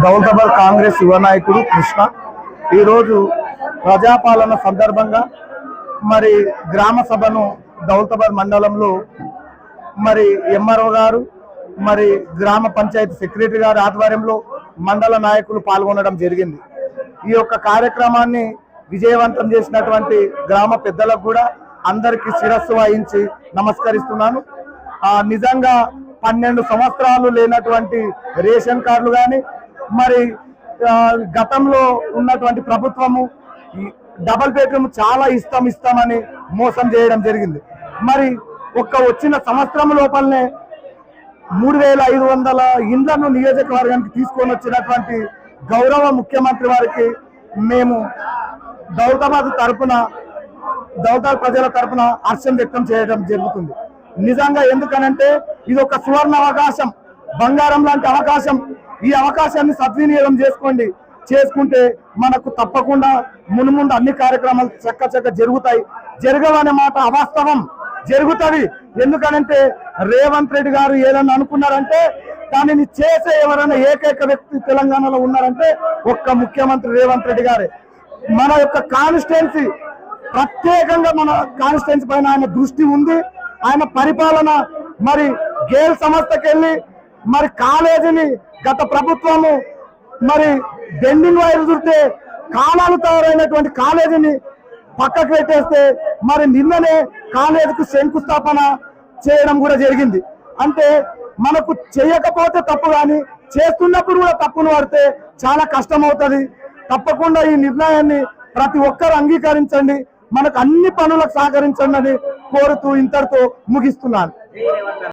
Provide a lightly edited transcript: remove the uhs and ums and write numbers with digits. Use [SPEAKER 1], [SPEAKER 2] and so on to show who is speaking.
[SPEAKER 1] దౌలతాబాద్ కాంగ్రెస్ యువ నాయకుడు కృష్ణ ఈరోజు ప్రజాపాలన సందర్భంగా మరి గ్రామ సభను దౌలతాబాద్ మండలంలో మరి ఎంఆర్ఓ గారు మరి గ్రామ పంచాయతీ సెక్రటరీ గారి ఆధ్వర్యంలో మండల నాయకులు పాల్గొనడం జరిగింది। ఈ యొక్క కార్యక్రమాన్ని విజయవంతం చేసినటువంటి గ్రామ పెద్దలకు కూడా అందరికీ శిరస్సు వహించి నమస్కరిస్తున్నాను। నిజంగా 12 సంవత్సరాలు లేనటువంటి రేషన్ కార్డులు కానీ మరి గతంలో ఉన్నటువంటి ప్రభుత్వము డబుల్ బెడ్రూమ్ చాలా ఇస్తామని మోసం చేయడం జరిగింది। మరి వచ్చిన సంవత్సరం లోపలనే 3500 ఇండ్లను నియోజకవర్గానికి తీసుకొని వచ్చినటువంటి గౌరవ ముఖ్యమంత్రి వారికి మేము దౌలతాబాద్ ప్రజల తరపున హర్షం వ్యక్తం చేయడం జరుగుతుంది। నిజంగా ఎందుకనంటే ఇది ఒక సువర్ణ అవకాశం, బంగారం లాంటి అవకాశం। ఈ అవకాశాన్ని సద్వినియోగం చేసుకుంటే మనకు తప్పకుండా మున్ముందు అన్ని కార్యక్రమాలు చక్క జరుగుతాయి। జరగవనే మాట అవాస్తవం, జరుగుతుంది। ఎందుకనంటే రేవంత్ రెడ్డి గారు ఏదన్నా అనుకున్నారంటే దానిని చేసే ఎవరైనా ఏకైక వ్యక్తి తెలంగాణలో ఉన్నారంటే ఒక్క ముఖ్యమంత్రి రేవంత్ రెడ్డి గారే। మన యొక్క కాన్స్టిట్యున్సీ ప్రత్యేకంగా మన కాన్స్టిట్యున్సీ పైన ఆయన దృష్టి ఉంది। ఆయన పరిపాలన మరి గేల్ సంస్థకి వెళ్ళి మరి కాలేజీని గత ప్రభుత్వము మరి బెండింగ్ వైర్ చుడితే కాలాలు తయారైనటువంటి కాలేజీని పక్కకు పెట్టేస్తే మరి నిన్ననే కాలేజీకి శంకుస్థాపన చేయడం కూడా జరిగింది। అంటే మనకు చేయకపోతే తప్పు, కానీ చేస్తున్నప్పుడు కూడా తప్పును పడితే చాలా కష్టం అవుతుంది। తప్పకుండా ఈ నిర్ణయాన్ని ప్రతి ఒక్కరు అంగీకరించండి, మనకు అన్ని పనులకు సహకరించండి అని కోరుతూ ఇంతటితో ముగిస్తున్నాను।